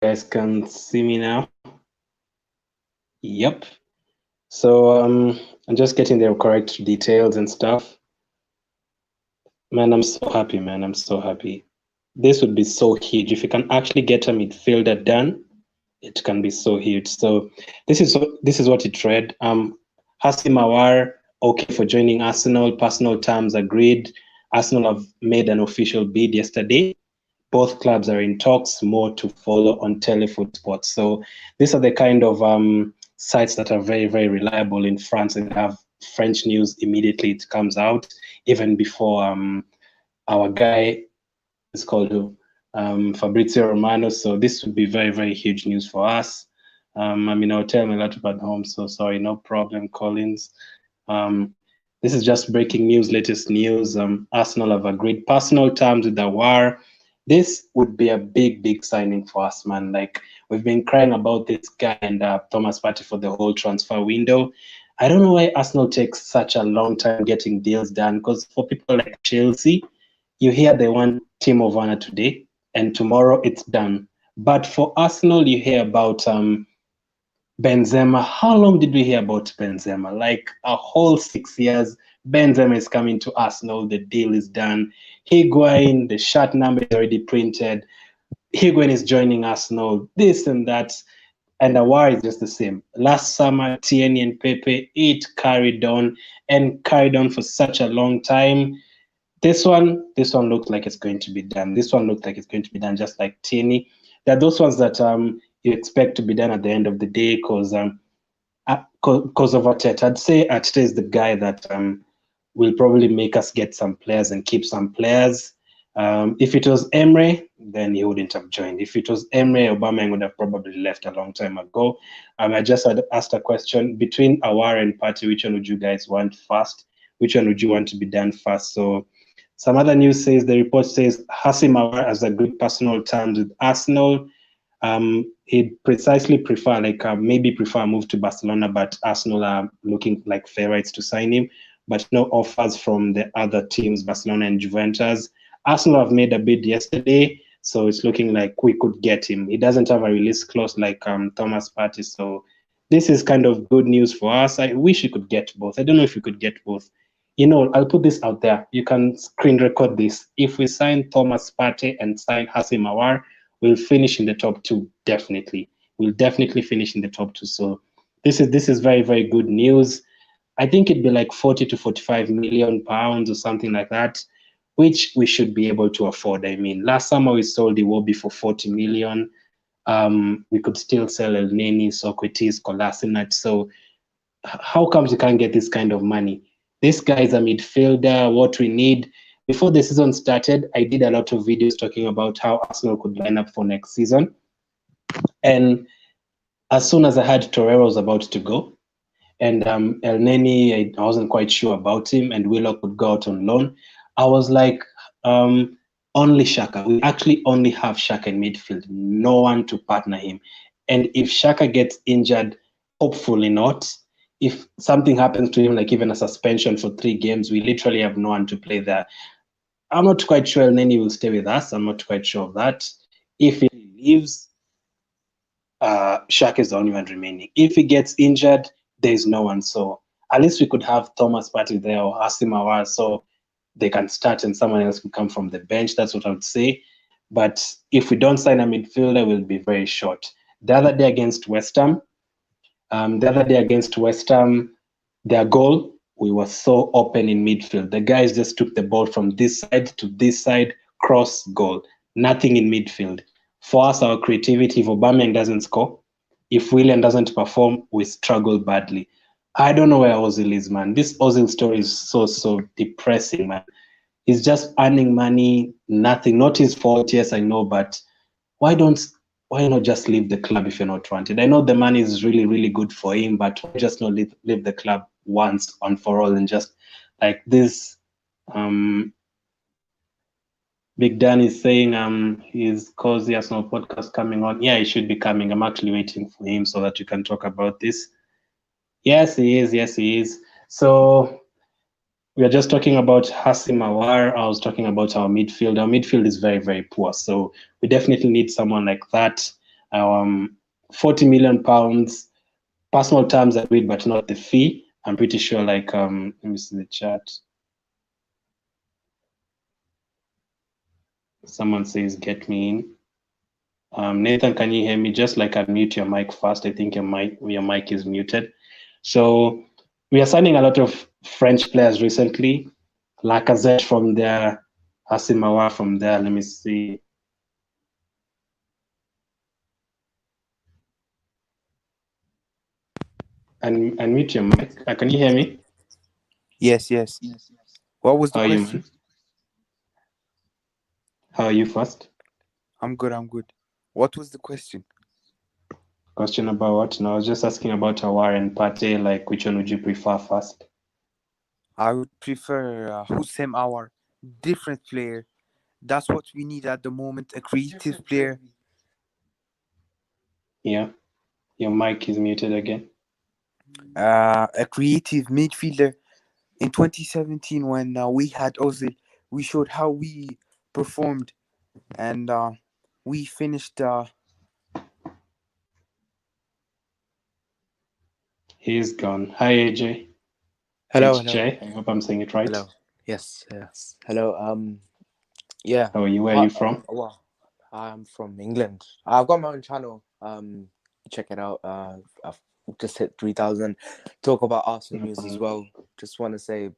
guys can see me now. Yep. So I'm just getting the correct details and stuff. Man, I'm so happy, man. I'm so happy. This would be so huge if you can actually get a midfielder done. It can be so huge. So this is what it read. Houssem Aouar, okay for joining Arsenal. Personal terms agreed. Arsenal have made an official bid yesterday. Both clubs are in talks, more to follow on Telefoot Sports. So these are the kind of sites that are very, very reliable in France and have French news immediately it comes out, even before our guy is called Fabrizio Romano. So this would be very, very huge news for us. I'm in a hotel, my laptop at home, so sorry, no problem, Collins. This is just breaking news, latest news. Arsenal have agreed personal terms with Aouar. This would be a big, big signing for us, man. Like, we've been crying about this guy and Thomas Partey for the whole transfer window. I don't know why Arsenal takes such a long time getting deals done, because for people like Chelsea, you hear they want Timo Werner today, and tomorrow it's done. But for Arsenal, you hear about Benzema. How long did we hear about Benzema? Like a whole 6 years. Benzema is coming to Arsenal. The deal is done. Higuain, the shirt number is already printed. Higuain is joining Arsenal. This and that. And Aouar is just the same. Last summer, Tierney and Pepe, it carried on and carried on for such a long time. This one looks like it's going to be done. This one looks like it's going to be done just like Tierney. There are those ones that you expect to be done at the end of the day because of Arteta. I'd say Arteta is the guy that will probably make us get some players and keep some players. If it was Emre, then he wouldn't have joined. If it was Emre, Aubameyang would have probably left a long time ago. I just had asked a question between Aouar and Partey. Which one would you guys want first? Which one would you want to be done first? So some other news says the report says Houssem Aouar has agreed personal terms with Arsenal. He'd precisely prefer, maybe prefer a move to Barcelona, but Arsenal are looking like favorites to sign him. But no offers from the other teams, Barcelona and Juventus. Arsenal have made a bid yesterday, so it's looking like we could get him. He doesn't have a release clause like Thomas Partey, so this is kind of good news for us. I wish we could get both. I don't know if we could get both. You know, I'll put this out there. You can screen record this. If we sign Thomas Partey and sign Houssem Aouar, we'll finish in the top two, definitely. We'll definitely finish in the top two. So this is very, very good news. I think it'd be like 40 to 45 million pounds or something like that, which we should be able to afford. I mean, last summer we sold Iwobi for 40 million. We could still sell El Neni, Socrates, Kolasinac. So how comes you can't get this kind of money? This guy is a midfielder, what we need. Before the season started, I did a lot of videos talking about how Arsenal could line up for next season. And as soon as I heard Torreira was about to go, and El Neni, I wasn't quite sure about him, and Willock could go out on loan, I was like, only Xhaka. We actually only have Xhaka in midfield, no one to partner him. And if Xhaka gets injured, hopefully not, if something happens to him, like even a suspension for 3 games, we literally have no one to play there. I'm not quite sure El Neni will stay with us. I'm not quite sure of that. If he leaves, Xhaka is the only one remaining. If he gets injured, there's no one. So at least we could have Thomas Partey there or Houssem Aouar so they can start and someone else can come from the bench. That's what I would say. But if we don't sign a midfielder, we'll be very short. The other day against West Ham, their goal, we were so open in midfield. The guys just took the ball from this side to this side, cross, goal. Nothing in midfield. For us, our creativity, if Aubameyang doesn't score, if Willian doesn't perform, we struggle badly. I don't know where Ozil is, man. This Ozil story is so depressing, man. He's just earning money, nothing. Not his fault, yes, I know, but why not just leave the club if you're not wanted? I know the money is really, really good for him, but why just not leave the club once and for all and just like this. Big Dan is saying his Cozy Arsenal podcast coming on. Yeah, he should be coming. I'm actually waiting for him so that you can talk about this. Yes, he is. Yes, he is. So we are just talking about Houssem Aouar. I was talking about our midfield. Our midfield is very, very poor. So we definitely need someone like that. £40 million. Personal terms agreed, but not the fee. I'm pretty sure, like, let me see the chat. Someone says, get me in. Nathan, can you hear me? Just like unmute your mic first. I think your mic is muted. So we are signing a lot of French players recently. Lacazette from there, Houssem Aouar from there. Let me see. And unmute your mic. Can you hear me? Yes. What was the How question? you? How are you first? I'm good. What was the question? Question about what? No, I was just asking about Aouar and Partey. Like, which one would you prefer first? I would prefer Houssem Aouar. Different player. That's what we need at the moment. A creative player. Yeah, your mic is muted again. A creative midfielder. In 2017, when we had Ozil, we showed how we performed, and we finished. He's gone. Hi, AJ. Hello. HJ. I hope I'm saying it right. Hello. Yes. Hello. Yeah. How are you? Where are you from? Well, I'm from England. I've got my own channel. Check it out. I've just hit 3,000. Talk about Arsenal news as well. Just want to say,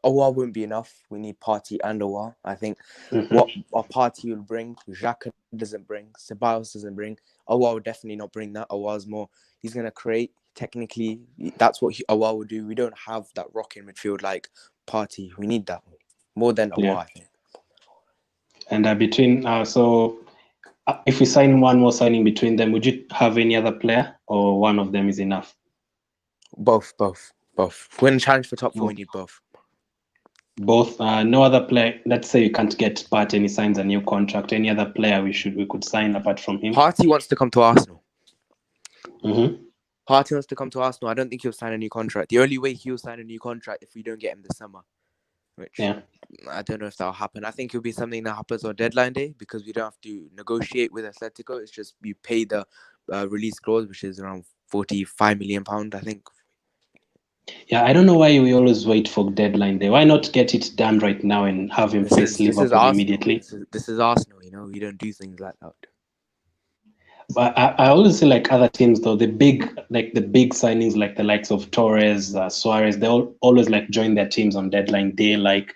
Aouar wouldn't be enough. We need Partey and Aouar. I think what a Partey will bring, Xhaka doesn't bring, Ceballos doesn't bring. Aouar would definitely not bring that. Aouar's more. He's gonna create. Technically, that's what Aouar would do. We don't have that rock in midfield like Partey. We need that more than Aouar, I think. And between if we sign one more signing between them, would you have any other player, or one of them is enough? Both. When challenge for top four, we need both. Both. No other player. Let's say you can't get Partey and he signs a new contract. Any other player we could sign apart from him? Partey wants to come to Arsenal. Mm-hmm. Partey wants to come to Arsenal. I don't think he'll sign a new contract. The only way he'll sign a new contract if we don't get him this summer, which I don't know if that'll happen. I think it'll be something that happens on deadline day because we don't have to negotiate with Atletico. It's just you pay the release clause, which is around £45 million, I think. Yeah, I don't know why we always wait for deadline day. Why not get it done right now and have him face Liverpool immediately? This is Arsenal, we don't do things like that. But I always see, like, other teams though, the big signings, like the likes of Torres, Suarez, they always like join their teams on deadline day. Like,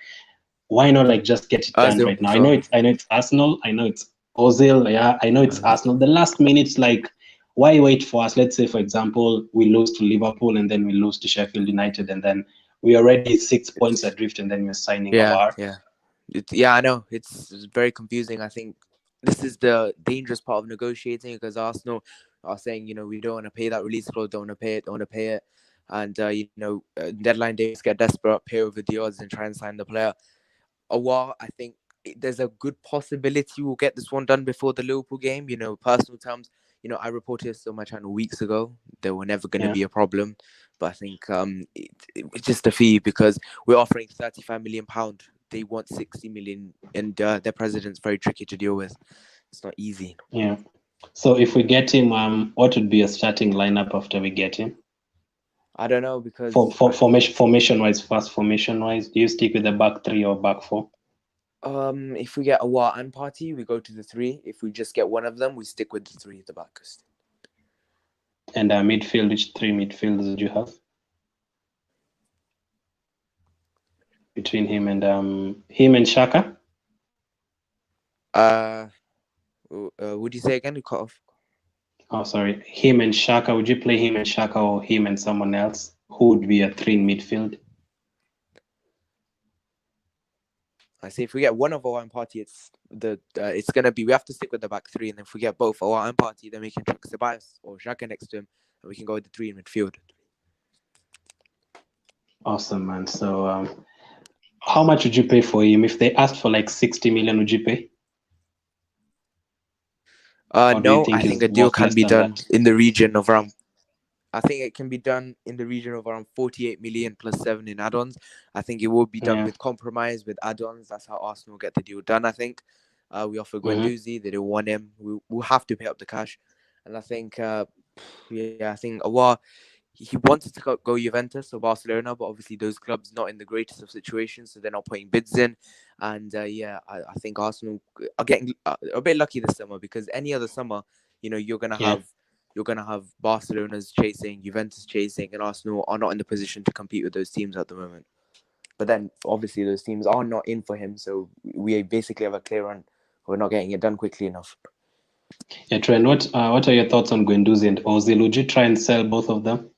why not like just get it done right now? I know it's Arsenal. I know it's Ozil. Yeah, I know it's Arsenal. The last minute, like, why wait for us? Let's say, for example, we lose to Liverpool and then we lose to Sheffield United, and then we already 6 points adrift, and then we're signing Aouar. Yeah, I know. It's very confusing. I think this is the dangerous part of negotiating because Arsenal are saying, we don't want to pay that release clause, don't want to pay it. And, deadline days get desperate, pay over the odds and try and sign the player. Aouar, I think there's a good possibility we'll get this one done before the Liverpool game. Personal terms, I reported this on my channel weeks ago. They were never going to be a problem. But I think it's just a fee because we're offering £35 million. They want 60 million, and their president's very tricky to deal with. It's not easy. Yeah. So if we get him, what would be a starting lineup after we get him? I don't know because formation wise, do you stick with the back three or back four? If we get Aouar and Partey, we go to the three. If we just get one of them, we stick with the three at the back. And midfield, which three midfielders do you have? Between him and Xhaka? Would you say again? You cut off. Oh, sorry. Him and Xhaka. Would you play him and Xhaka or him and someone else? Who would be a three in midfield? I say if we get one of Aouar and Partey, it's gonna be we have to stick with the back three, and if we get both Aouar and Partey, then we can chuck Ceballos or Xhaka next to him, and we can go with the three in midfield. Awesome, man. So, how much would you pay for him? If they asked for like 60 million, would you pay? No, I think a deal can be done in the region of around. I think it can be done in the region of around 48 million plus 7 in add-ons. I think it will be done with compromise, with add-ons. That's how Arsenal get the deal done, I think. We offered Mm-hmm. Guendouzi. They didn't want him. We'll have to pay up the cash. And I think, yeah, I think Aouar, he wanted to go Juventus or Barcelona, but obviously those clubs not in the greatest of situations, so they're not putting bids in. And yeah, I think Arsenal are getting a bit lucky this summer, because any other summer, you're gonna Yeah. have Barcelona's chasing, Juventus chasing, and Arsenal are not in the position to compete with those teams at the moment. But then obviously those teams are not in for him, so we basically have a clear run. We're not getting it done quickly enough. Yeah, Trent, what are your thoughts on Guendouzi and Ozil? Would you try and sell both of them?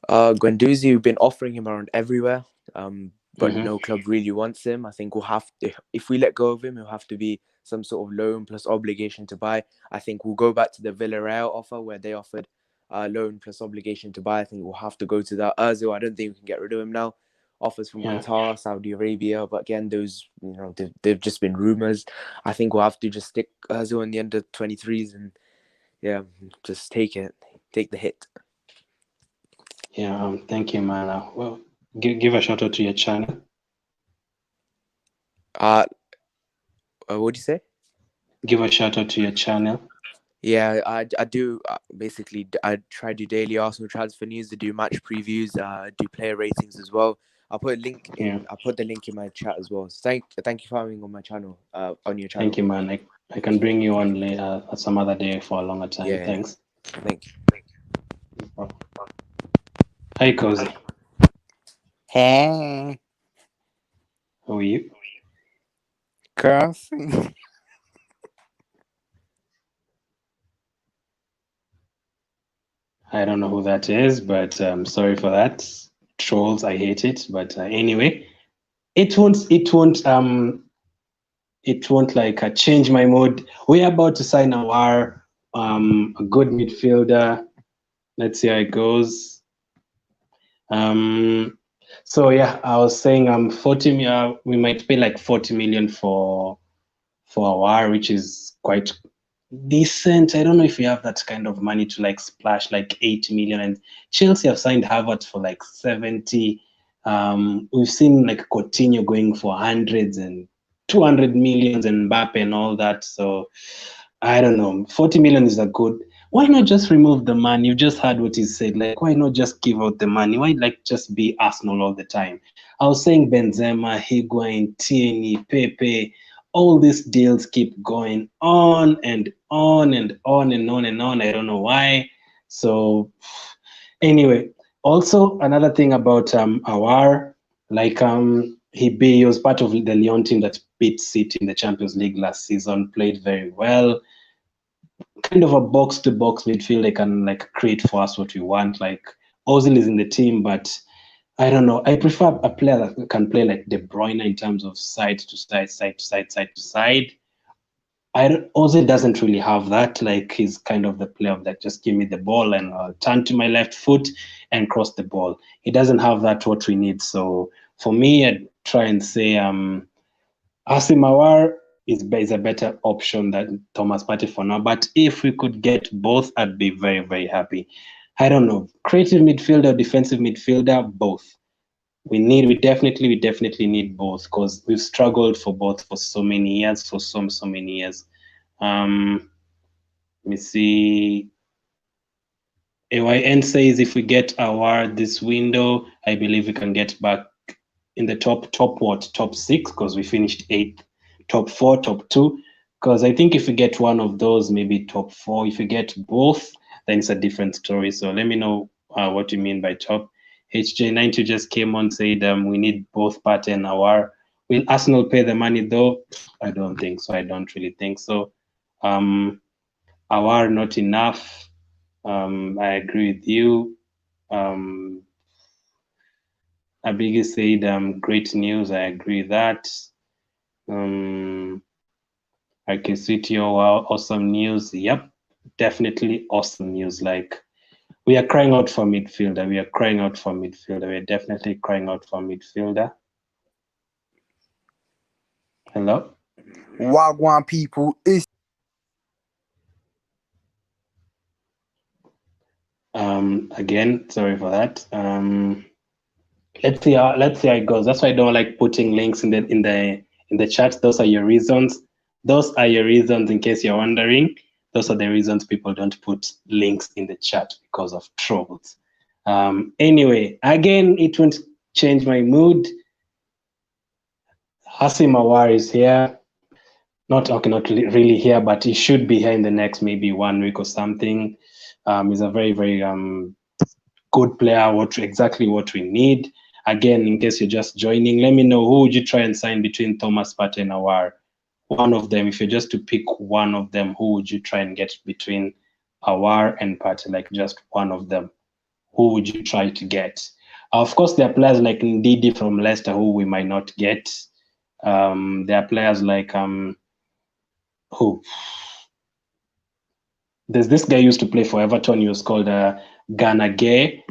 Guendouzi, we've been offering him around everywhere, but Mm-hmm. no club really wants him. I think we'll have to, if we let go of him, he'll have to be some sort of loan plus obligation to buy. I think we'll go back to the Villarreal offer where they offered loan plus obligation to buy. I think we'll have to go to that. Ozil, I don't think we can get rid of him now. Offers from Yeah. Qatar, Saudi Arabia, but again, those they've just been rumors. I think we'll have to just stick Ozil in the under 23s and yeah, just take the hit. Yeah. Thank you, man. Well, give a shout out to your channel. What do you say? Give a shout out to your channel. Yeah, I do. Basically, I try to do daily Arsenal transfer news. I do match previews. Do player ratings as well. I'll put a link in. Yeah. I'll put the link in my chat as well. So thank you for having me on my channel. On your channel. Thank you, man. I can bring you on later some other day for a longer time. Yeah. Thanks. Thank you. Hi, Cozy. Hey, How are you? cussing. I don't know who that is, but sorry for that. Trolls, I hate it. But anyway, it won't like change my mood. We're about to sign Aouar, a good midfielder. Let's see how it goes. So yeah, I was saying 40 we might pay like 40 million for Aouar, which is quite decent. I don't know if you have that kind of money to like splash like 80 million, and Chelsea have signed Havertz for like 70. We've seen like Coutinho going for hundreds and 200 millions and Mbappe and all that. So I don't know. 40 million is a good. Why not just remove the money? You just heard what he said. Like, why not just give out the money? Why like just be Arsenal all the time? I was saying Benzema, Higuain, Tierney, Pepe, all these deals keep going on and on and on and on and on. I don't know why. So anyway, also another thing about Aouar, like he was part of the Lyon team that beat City in the Champions League last season, played very well. Kind of a box to box midfield. They can like create for us what we want. Like Ozil is in the team, but I don't know. I prefer a player that can play like De Bruyne in terms of side to side, side to side, side to side. Ozil doesn't really have that. Like he's kind of the player that just give me the ball and I'll turn to my left foot and cross the ball. He doesn't have that what we need. So for me, I'd try and say Houssem Aouar is a better option than Thomas Partey for now. But if we could get both, I'd be very, very happy. I don't know. Creative midfielder, defensive midfielder, both. We definitely need both because we've struggled for both for so many years, for so many years. Let me see. AYN says if we get Aouar this window, I believe we can get back in the top what? Top 6 because we finished 8th. Top 4, top 2. Because I think if we get one of those, maybe top 4. If we get both, then it's a different story. So let me know what you mean by top. HJ90 just came on, said we need both Partey and Aouar. Will Arsenal pay the money though? I don't think so. I don't really think so. Aouar not enough. I agree with you. Abigi said great news. I agree with that. Akisitio, wow, awesome news. Yep, definitely awesome news. Like we are crying out for midfielder. We are crying out for midfielder. We are definitely crying out for midfielder. Hello? Wagwan people, it's Again, sorry for that. Let's see how it goes. That's why I don't like putting links in in the chat. Those are your reasons. Those are your reasons, in case you're wondering. Those are the reasons people don't put links in the chat, because of trolls. Anyway, again, it won't change my mood. Houssem Aouar is here. Not really here, but he should be here in the next maybe 1 week or something. He's a very, very good player, exactly what we need. Again, in case you're just joining, let me know, who would you try and sign between Thomas Partey and Aouar? One of them. If you're just to pick one of them, who would you try and get between Aouar and Partey? Like just one of them. Who would you try to get? Of course, there are players like Ndidi from Leicester who we might not get. There are players like who? There's this guy who used to play for Everton. He was called Ghana Gay.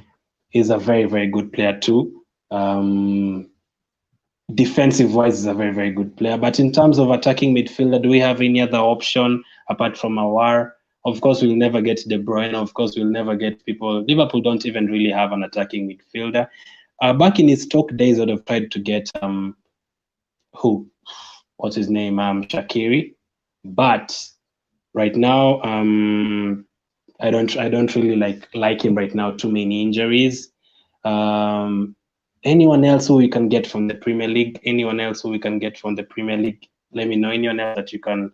He's a very, very good player too. Defensive-wise, he's a very, very good player. But in terms of attacking midfielder, do we have any other option apart from Aouar? Of course, we'll never get De Bruyne. Of course, we'll never get people. Liverpool don't even really have an attacking midfielder. Back in his Stoke days, I would have tried to get who? What's his name? Shaqiri. But right now, I don't really like him right now. Too many injuries. Anyone else who we can get from the Premier League? Anyone else who we can get from the Premier League? Let me know. Anyone else that you can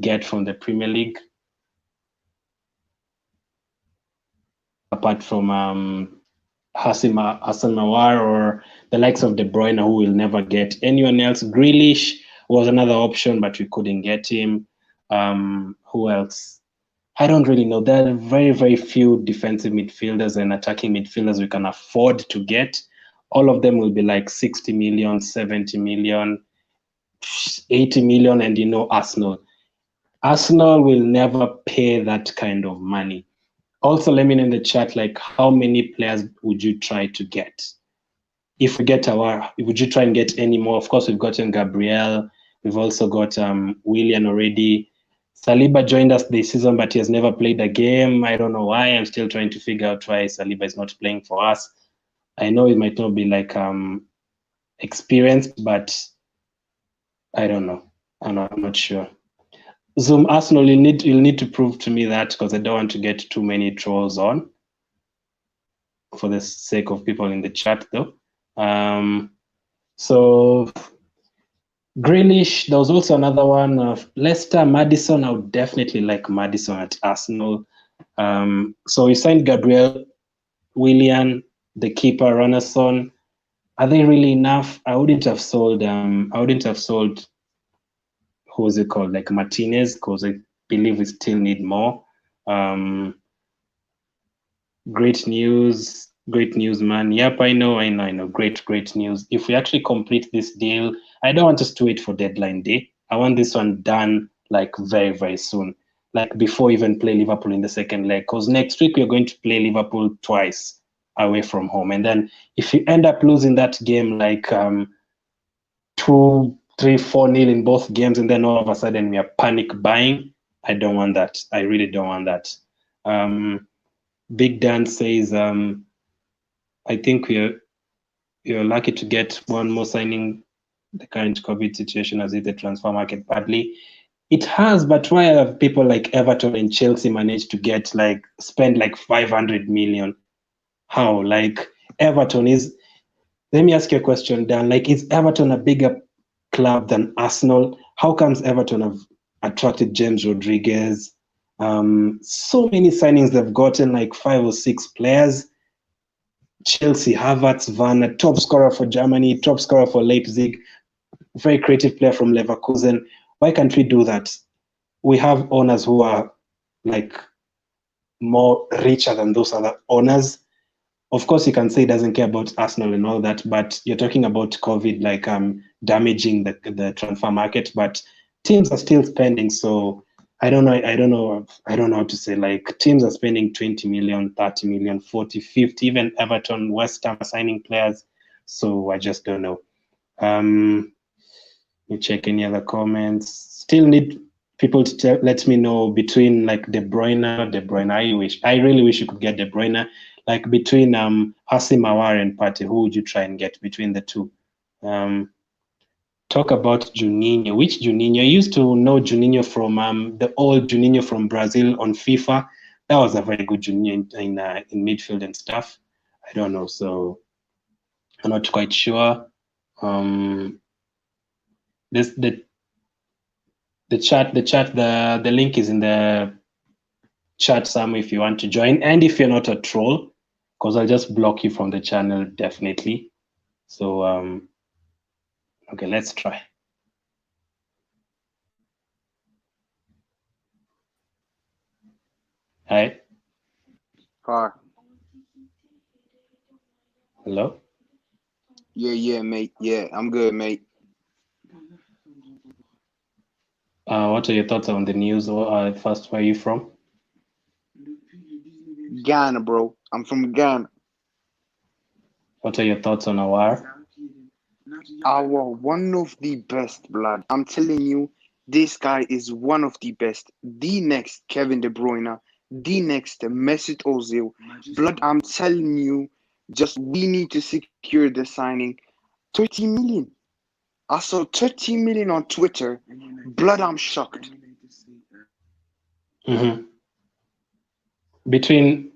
get from the Premier League, apart from Houssem Aouar or the likes of De Bruyne, who will never get. Anyone else? Grealish was another option, but we couldn't get him. Who else? I don't really know. There are very, very few defensive midfielders and attacking midfielders we can afford to get. All of them will be like 60 million, 70 million, 80 million, and you know Arsenal. Arsenal will never pay that kind of money. Also, let me know in the chat, like, how many players would you try to get? If we get Aouar, would you try and get any more? Of course, we've gotten Gabriel. We've also got Willian already. Saliba joined us this season, but he has never played a game. I don't know why. I'm still trying to figure out why Saliba is not playing for us. I know it might not be like experienced, but I don't know. I'm not sure. Zoom Arsenal, you'll need to prove to me that, because I don't want to get too many trolls on, for the sake of people in the chat though. So Grealish, there was also another one of Leicester, Maddison. I would definitely like Maddison at Arsenal. So we signed Gabriel, Willian, the keeper, Ranasson. Are they really enough? I wouldn't have sold who was it called, like Martinez, because I believe we still need more. Great news, man. Yep, I know. Great news. If we actually complete this deal, I don't want us to wait for deadline day. I want this one done like very, very soon, like before even play Liverpool in the second leg, because next week we're going to play Liverpool twice away from home. And then if you end up losing that game like 2-3, 4-0 in both games, and then all of a sudden we are panic buying, I don't want that. I really don't want that. Big Dan says, I think you're lucky to get one more signing. The current COVID situation has hit the transfer market badly. It has, but why have people like Everton and Chelsea managed to spend like 500 million? How? Like Everton is, let me ask you a question, Dan. Like, is Everton a bigger club than Arsenal? How comes Everton have attracted James Rodriguez? So many signings they've gotten, like 5 or 6 players. Chelsea, Havertz, Werner, top scorer for Germany, top scorer for Leipzig, very creative player from Leverkusen. Why can't we do that? We have owners who are like more richer than those other owners. Of course, you can say he doesn't care about Arsenal and all that, but you're talking about COVID, like damaging the transfer market. But teams are still spending, so I don't know how to say. Like, teams are spending 20 million, 30 million, 40, 50, even Everton, West Ham are signing players. So I just don't know. Let me check any other comments. Still need people to let me know between like De Bruyne. I really wish you could get De Bruyne. Like between Houssem Aouar and Partey, who would you try and get between the two? Tom talk about Juninho. Which Juninho? I used to know Juninho from the old Juninho from Brazil on FIFA. That was a very good Juninho in midfield and stuff. I don't know, so I'm not quite sure. This the link is in the chat somewhere if you want to join, and if you're not a troll, because I'll just block you from the channel definitely. So okay, let's try. Hi. Hi. Hello. Yeah, mate. Yeah, I'm good, mate. What are your thoughts on the news? First, where are you from? Ghana, bro. I'm from Ghana. What are your thoughts on Aouar? Aouar, one of the best, blood. I'm telling you, this guy is one of the best. The next Kevin De Bruyne, the next Mesut Ozil. Blood, I'm telling you, just we need to secure the signing. 30 million. I saw 30 million on Twitter. Blood, I'm shocked. Mm-hmm. Between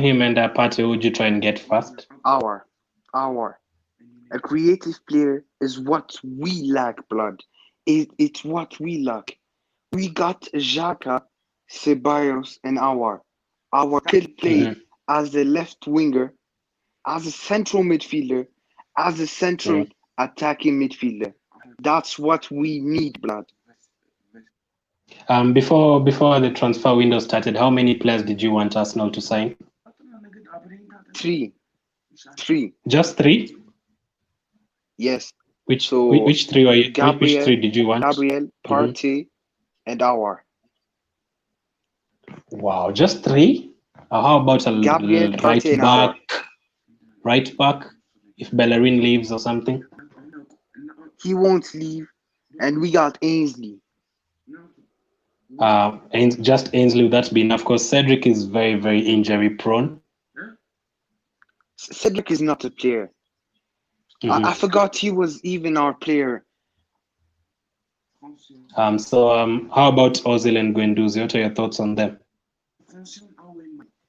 him and Partey, who would you try and get first? Aouar. A creative player is what we lack, blood. It's what we lack. We got Xhaka, Ceballos, and Aouar. Aouar could play as a left winger, as a central midfielder, as a central attacking midfielder. That's what we need, blood. Before the transfer window started, how many players did you want Arsenal to sign? Three. Just 3? Yes. Which three were you? Which 3 did you want? Gabriel, Partey, and Aouar. Wow, just 3? How about a Gabriel, Partey, and Aouar. Right back, if Bellerin leaves or something? He won't leave, and we got Ainsley. Just Ainsley, would that be enough? Because Cedric is very, very injury prone. Cedric is not a player. I forgot he was even our player. How about Ozil and Guendouzi? What are your thoughts on them?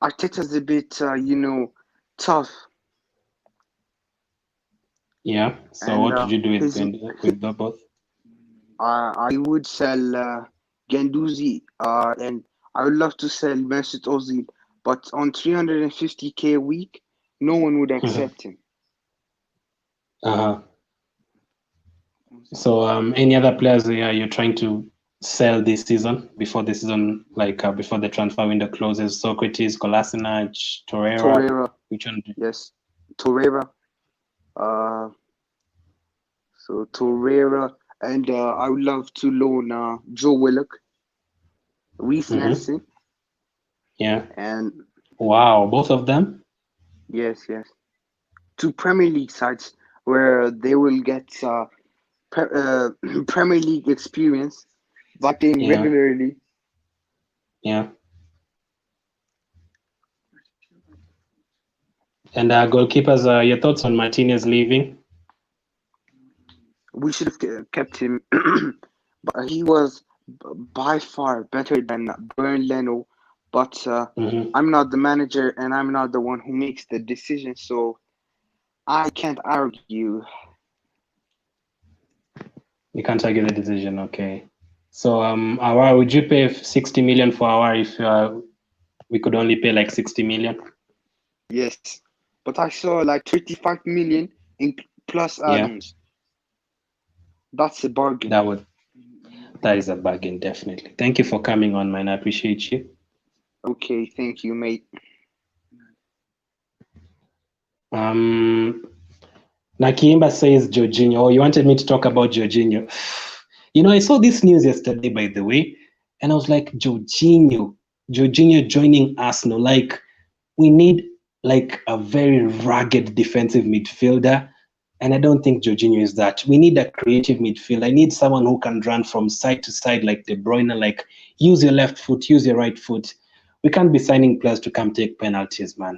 Arteta's a bit, tough. Yeah. So and, what would you do with both? I would sell Guendouzi, and I would love to sell Mesut Ozil, but on 350k a week, no one would accept him. So any other players you're trying to sell this season before the season, before the transfer window closes? Socrates, Kolasinac, Torreira. Which one? Yes, Torreira. So Torreira, and I would love to loan Joe Willock, Reece Nelson. Yeah. And wow, both of them? Yes. 2 Premier League sides where they will get Premier League experience, batting regularly. Yeah. And goalkeepers, your thoughts on Martinez leaving? We should have kept him, but he was by far better than Bernd Leno. But I'm not the manager, and I'm not the one who makes the decision, so I can't argue. You can't argue the decision, okay. So, Aouar, would you pay 60 million for Aouar if we could only pay like 60 million? Yes, but I saw like 35 million in plus add-ons. That's a bargain. That is a bargain, definitely. Thank you for coming on, man. I appreciate you. Okay, thank you, mate. Nakiimba says Jorginho. Oh, you wanted me to talk about Jorginho. I saw this news yesterday, by the way, and I was like, Jorginho joining Arsenal. Like, we need like a very rugged defensive midfielder. And I don't think Jorginho is that. We need a creative midfield. I need someone who can run from side to side like De Bruyne, like use your left foot, use your right foot. We can't be signing players to come take penalties, man.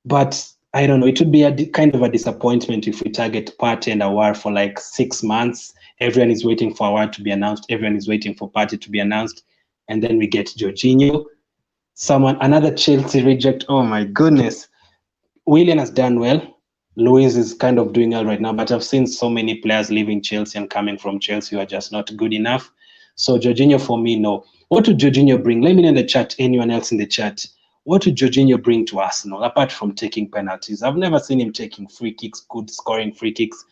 But I don't know. It would be kind of a disappointment if we target Partey and Aouar for like 6 months Everyone is waiting for Aouar to be announced. Everyone is waiting for Partey to be announced. And then we get Jorginho. Another Chelsea reject. Oh my goodness. Willian has done well. Luis is kind of doing well right now, but I've seen so many players leaving Chelsea and coming from Chelsea who are just not good enough. So Jorginho for me, no. What would Jorginho bring? Let me know in the chat, anyone else in the chat. What would Jorginho bring to Arsenal, apart from taking penalties? I've never seen him taking free kicks, good scoring free kicks.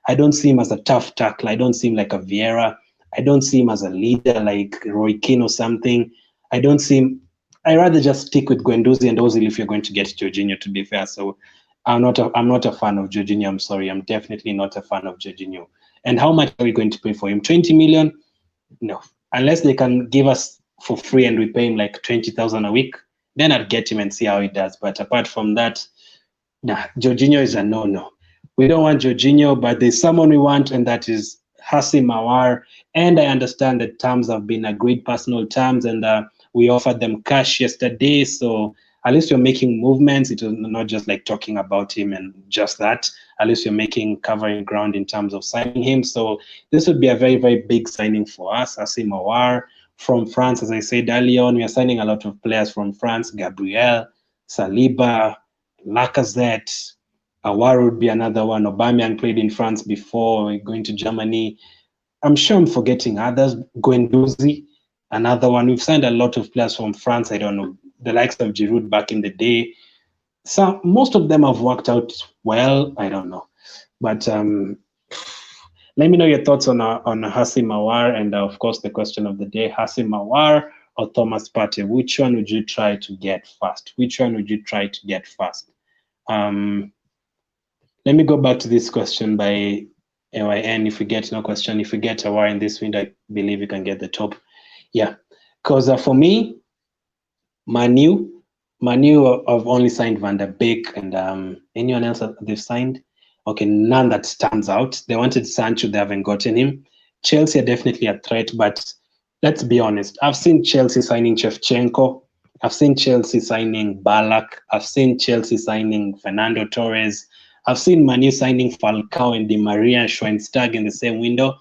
I don't see him as a tough tackler. I don't see him like a Vieira. I don't see him as a leader like Roy Keane or something. I don't see him. I rather just stick with Guendouzi and Ozil if you're going to get Jorginho, to be fair. So I'm not a fan of Jorginho. I'm sorry. I'm definitely not a fan of Jorginho. And how much are we going to pay for him? 20 million? No. Unless they can give us for free and we pay him like 20,000 a week, then I'd get him and see how he does. But apart from that, nah, Jorginho is a no-no. We don't want Jorginho, but there's someone we want, and that is Houssem Aouar. And I understand that terms have been agreed, personal terms, and we offered them cash yesterday. So at least you're making movements. It was not just like talking about him and just that. At least you're covering ground in terms of signing him. So this would be a very, very big signing for us. Houssem Aouar from France, as I said earlier on, we are signing a lot of players from France. Gabriel, Saliba, Lacazette. Aouar would be another one. Aubameyang played in France before going to Germany. I'm sure I'm forgetting others. Guendouzi, another one. We've signed a lot of players from France. I don't know, the likes of Giroud back in the day. So most of them have worked out well. I don't know, but let me know your thoughts on Houssem Aouar, and of course the question of the day: Houssem Aouar or Thomas Partey? Which one would you try to get first? Which one would you try to get first? Let me go back to this question by AYN. If we get no question, if we get Aouar in this window, I believe we can get the top. Yeah, because for me, Manu have only signed Van der Beek, and anyone else that they've signed? Okay, none that stands out. They wanted Sancho, they haven't gotten him. Chelsea are definitely a threat, but let's be honest. I've seen Chelsea signing Shevchenko. I've seen Chelsea signing Ballack. I've seen Chelsea signing Fernando Torres. I've seen Manu signing Falcao and Di Maria and Schweinsteiger in the same window,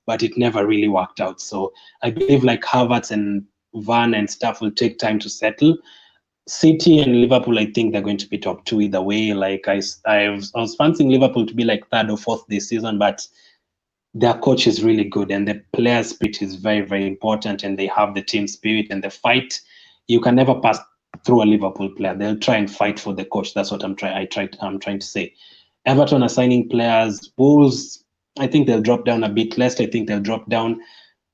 but it never really worked out. So I believe like Havertz and Van and stuff will take time to settle. City and Liverpool, I think they're going to be top two either way. Like I was fancying Liverpool to be like third or fourth this season, but their coach is really good and the player spirit is very, very important, and they have the team spirit and the fight. You can never pass through a Liverpool player. They'll try and fight for the coach. That's what I'm trying to say. Everton are signing players. Wolves, I think they'll drop down a bit. Leicester, I think they'll drop down.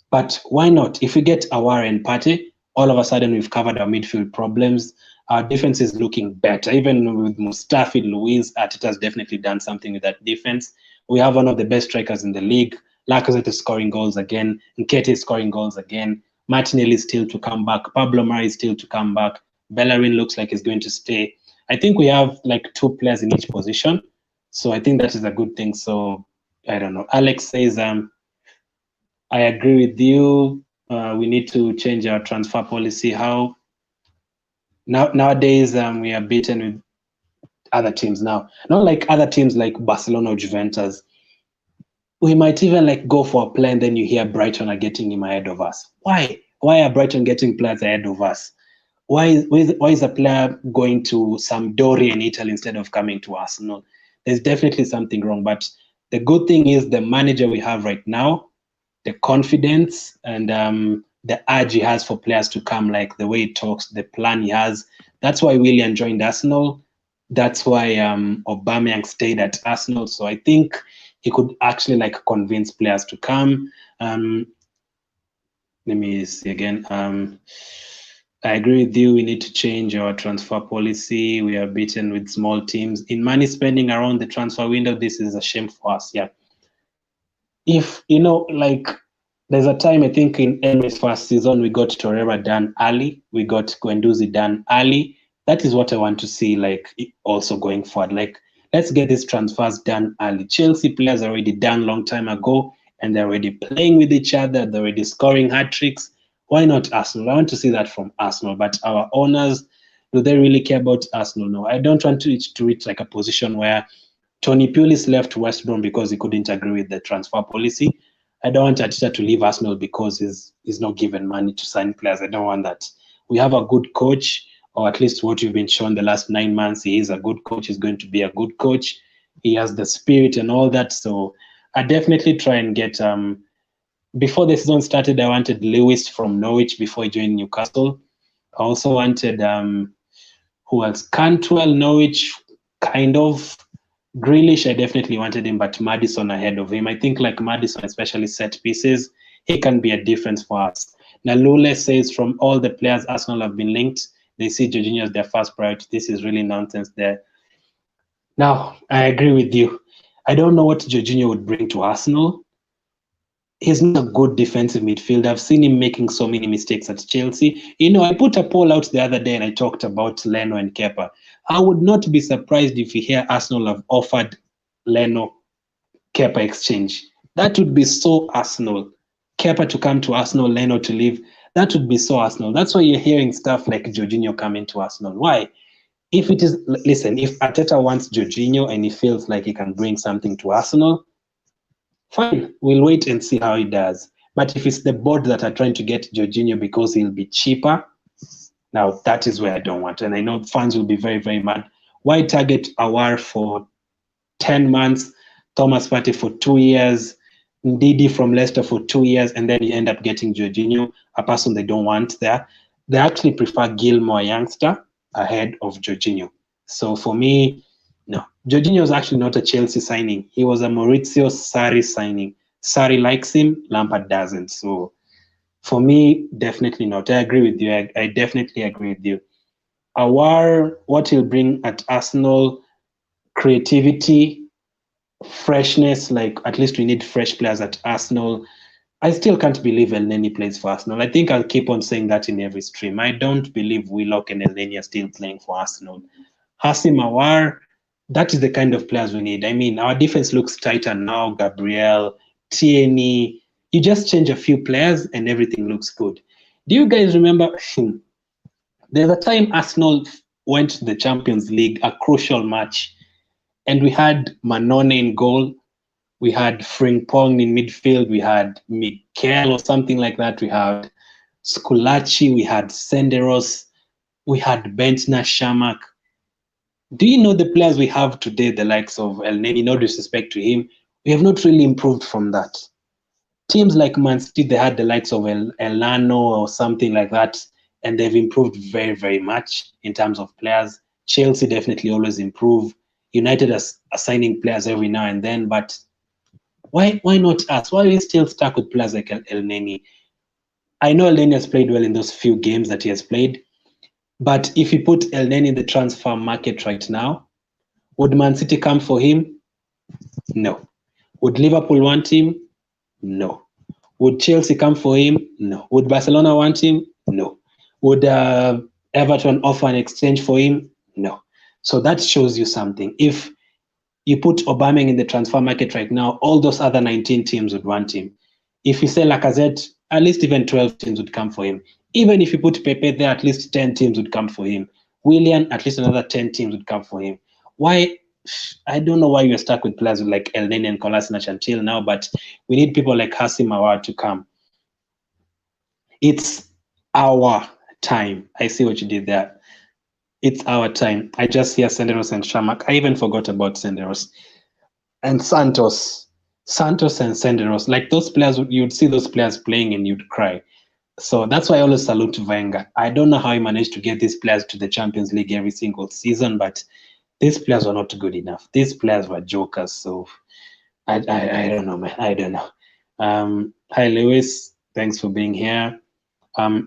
But why not? If we get Aouar and Partey, all of a sudden we've covered our midfield problems. Our defense is looking better. Even with Mustafi, Luis, Arteta's definitely done something with that defense. We have one of the best strikers in the league. Lacazette is scoring goals again. Nketiah is scoring goals again. Martinelli is still to come back. Pablo Mari is still to come back. Bellerin looks like he's going to stay. I think we have like two players in each position. So I think that is a good thing. So I don't know. Alex says, I agree with you. We need to change our transfer policy. How nowadays we are beaten with other teams now. Not like other teams like Barcelona or Juventus. We might even like go for a play and then you hear Brighton are getting him ahead of us. Why? Why are Brighton getting players ahead of us? Why is a player going to Sampdoria in Italy instead of coming to Arsenal? There's definitely something wrong. But the good thing is the manager we have right now, the confidence and the urge he has for players to come, like the way he talks, the plan he has. That's why Willian joined Arsenal. That's why Aubameyang stayed at Arsenal. So I think he could actually like convince players to come. Let me see again. I agree with you. We need to change our transfer policy. We are beaten with small teams. In money spending around the transfer window, this is a shame for us. Yeah. If, you know, like there's a time, I think in Emery's first season, we got Torreira done early. We got Guendouzi done early. That is what I want to see, like also going forward. Like, let's get these transfers done early. Chelsea players are already done long time ago, and they're already playing with each other. They're already scoring hat tricks. Why not Arsenal? I want to see that from Arsenal. But our owners, do they really care about Arsenal? No, I don't want to reach like a position where Tony Pulis left West Brom because he couldn't agree with the transfer policy. I don't want Arteta to leave Arsenal because he's not given money to sign players. I don't want that. We have a good coach, or at least what we've been shown the last 9 months. He is a good coach. He's going to be a good coach. He has the spirit and all that. So I definitely try and get. Before the season started, I wanted Lewis from Norwich before he joined Newcastle. I also wanted who else? Cantwell, Norwich, kind of. Grealish, I definitely wanted him, but Maddison ahead of him. I think like Maddison, especially set pieces, he can be a difference for us. Now, Lule says from all the players Arsenal have been linked, they see Jorginho as their first priority. This is really nonsense there. Now, I agree with you. I don't know what Jorginho would bring to Arsenal. He's not a good defensive midfielder. I've seen him making so many mistakes at Chelsea. You know, I put a poll out the other day and I talked about Leno and Kepa. I would not be surprised if you hear Arsenal have offered Leno Kepa exchange. That would be so Arsenal. Kepa to come to Arsenal, Leno to leave. That would be so Arsenal. That's why you're hearing stuff like Jorginho coming to Arsenal. Why? If it is, listen, if Arteta wants Jorginho and he feels like he can bring something to Arsenal, fine, we'll wait and see how he does. But if it's the board that are trying to get Jorginho because he'll be cheaper, now that is where I don't want. And I know fans will be very, very mad. Why target Aouar for 10 months, Thomas Partey for 2 years, Ndidi from Leicester for 2 years, and then you end up getting Jorginho, a person they don't want there? They actually prefer Gilmore, youngster, ahead of Jorginho. So for me, no. Jorginho was actually not a Chelsea signing. He was a Maurizio Sarri signing. Sarri likes him, Lampard doesn't. So for me, definitely not. I agree with you. I definitely agree with you. Aouar, what he'll bring at Arsenal, creativity, freshness, like at least we need fresh players at Arsenal. I still can't believe El Neni plays for Arsenal. I think I'll keep on saying that in every stream. I don't believe Willock and El Neni are still playing for Arsenal. Houssem Aouar, that is the kind of players we need. I mean, our defense looks tighter now. Gabriel, Tierney, you just change a few players and everything looks good. Do you guys remember? There's a time Arsenal went to the Champions League, a crucial match, and we had Manone in goal. We had Frimpong in midfield. We had Mikel or something like that. We had Scolacci. We had Senderos. We had Bentner, Shamak. Do you know the players we have today, the likes of El Neni, no disrespect to him, we have not really improved from that. Teams like Man City, they had the likes of Elano or something like that, and they've improved very, very much in terms of players. Chelsea definitely always improve. United are signing players every now and then, but why not us? Why are we still stuck with players like El Neni? I know El Neni has played well in those few games that he has played, but if you put El Neni in the transfer market right now, would Man City come for him? No. Would Liverpool want him? No. Would Chelsea come for him? No. Would Barcelona want him? No. Would Everton offer an exchange for him? No. So that shows you something. If you put Aubameyang in the transfer market right now, all those other 19 teams would want him. If you say Lacazette, at least even 12 teams would come for him. Even if you put Pepe there, at least 10 teams would come for him. Willian, at least another 10 teams would come for him. Why? I don't know why you're stuck with players like El Neni and Kolasinac until now, but we need people like Houssem Aouar to come. It's our time. I see what you did there. It's our time. I just hear Senderos and Shamak. I even forgot about Senderos. And Santos and Senderos. Like those players, you'd see those players playing and you'd cry. So that's why I always salute Wenger. I don't know how he managed to get these players to the Champions League every single season, but these players were not good enough. These players were jokers. So I don't know, man. I don't know. Hi, Lewis. Thanks for being here.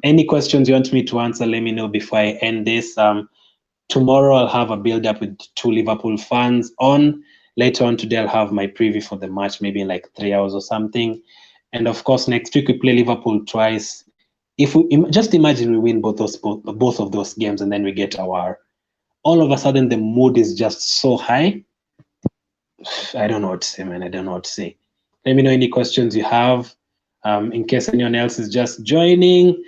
Any questions you want me to answer, let me know before I end this. Tomorrow I'll have a build-up with 2 Liverpool fans on. Later on today I'll have my preview for the match, maybe in like 3 hours or something. And of course, next week we play Liverpool twice. If we just imagine we win both of those games and then we get our, all of a sudden the mood is just so high. I don't know what to say, man. I don't know what to say. Let me know any questions you have. In case anyone else is just joining,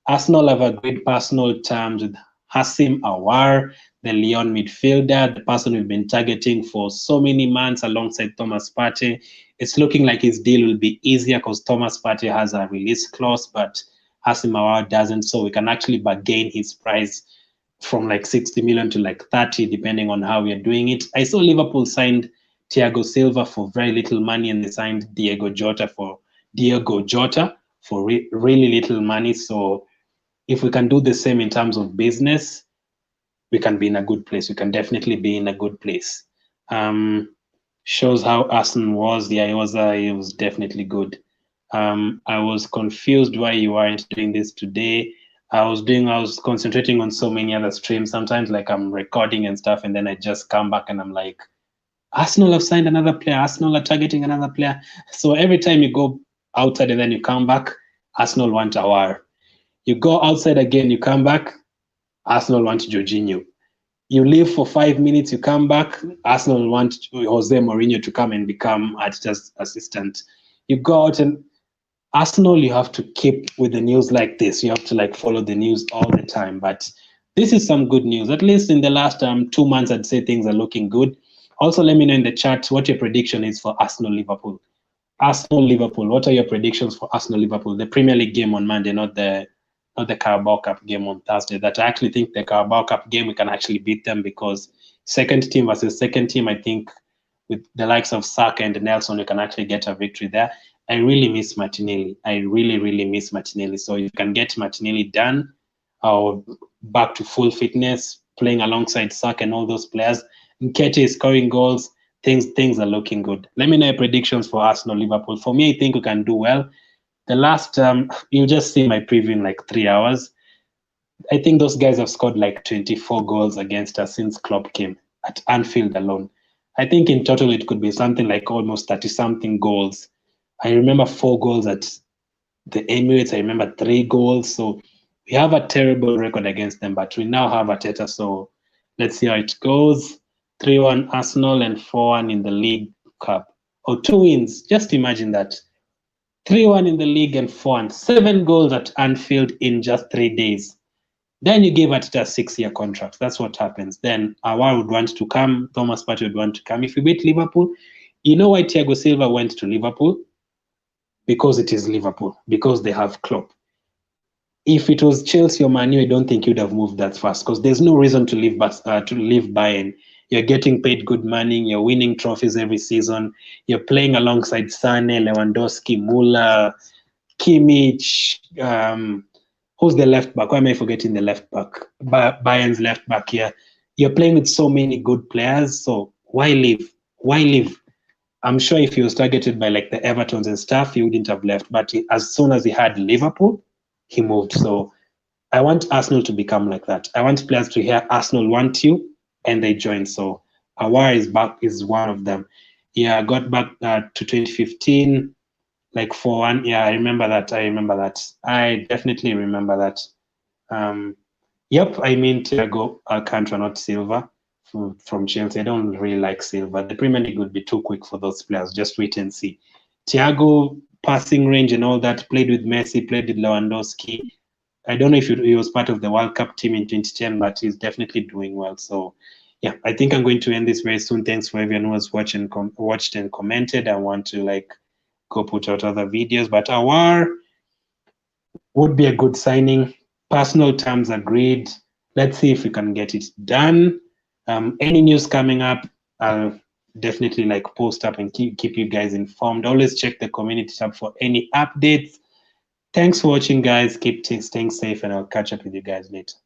Arsenal have agreed personal terms with Houssem Aouar. the Lyon midfielder, the person we've been targeting for so many months alongside Thomas Partey. It's looking like his deal will be easier because Thomas Partey has a release clause, but Houssem Aouar doesn't, so we can actually bargain his price from like 60 million to like 30, depending on how we're doing it. I saw Liverpool signed Thiago Silva for very little money, and they signed Diego Jota for really little money. So if we can do the same in terms of business, we can be in a good place. We can definitely be in a good place. Shows how Arsenal was. Yeah, it was definitely good. I was confused why you weren't doing this today. I was concentrating on so many other streams. Sometimes like I'm recording and stuff, and then I just come back and I'm like, Arsenal have signed another player. Arsenal are targeting another player. So every time you go outside and then you come back, Arsenal want Aouar. You go outside again, you come back, Arsenal want Jorginho. You leave for 5 minutes, you come back, Arsenal want Jose Mourinho to come and become Arteta's assistant. You go out and Arsenal, you have to keep with the news like this. You have to like follow the news all the time. But this is some good news. At least in the last 2 months, I'd say things are looking good. Also, let me know in the chat what your prediction is for Arsenal-Liverpool. Arsenal-Liverpool, what are your predictions for Arsenal-Liverpool? The Premier League game on Monday, not the Carabao Cup game on Thursday. That I actually think the Carabao Cup game, we can actually beat them because second team versus second team, I think with the likes of Saka and Nelson, we can actually get a victory there. I really miss Martinelli. I really, really miss Martinelli. So if you can get Martinelli done or back to full fitness, playing alongside Saka and all those players, Nketiah is scoring goals, things are looking good. Let me know your predictions for Arsenal, Liverpool. For me, I think we can do well. The last, you'll just see my preview in like 3 hours. I think those guys have scored like 24 goals against us since Klopp came at Anfield alone. I think in total it could be something like almost 30-something goals. I remember 4 goals at the Emirates. I remember 3 goals. So we have a terrible record against them, but we now have Arteta. So let's see how it goes. 3-1 Arsenal and 4-1 in the League Cup. Or 2 wins. Just imagine that. 3-1 in the league and 4-1. 7 goals at Anfield in just 3 days. Then you give Arteta a 6-year contract. That's what happens. Then Aouar would want to come. Thomas Partey would want to come. If we beat Liverpool, you know why Thiago Silva went to Liverpool? Because it is Liverpool. Because they have Klopp. If it was Chelsea or Man U, I don't think you'd have moved that fast because there's no reason to leave Bayern. You're getting paid good money. You're winning trophies every season. You're playing alongside Sane, Lewandowski, Müller, Kimmich. Who's the left back? Why am I forgetting the left back? Bayern's left back here. You're playing with so many good players. So why leave? Why leave? I'm sure if he was targeted by like the Evertons and stuff, he wouldn't have left. But as soon as he had Liverpool, he moved. So I want Arsenal to become like that. I want players to hear Arsenal want you and they join. So Aouar is back, is one of them. Yeah, I got back to 2015, like 4-1. Yeah, I remember that. I definitely remember that. Yep, I mean Thiago Alcantara, not Silva, from Chelsea. I don't really like Silva. The Premier League would be too quick for those players. Just wait and see. Thiago, passing range and all that, played with Messi, played with Lewandowski. I don't know if he was part of the World Cup team in 2010, but he's definitely doing well. So, yeah, I think I'm going to end this very soon. Thanks for everyone who has watched and commented. I want to like go put out other videos, but Aouar would be a good signing. Personal terms agreed. Let's see if we can get it done. Any news coming up, I'll definitely like post up and keep you guys informed. Always check the community tab for any updates. Thanks for watching, guys. Keep staying safe, and I'll catch up with you guys later.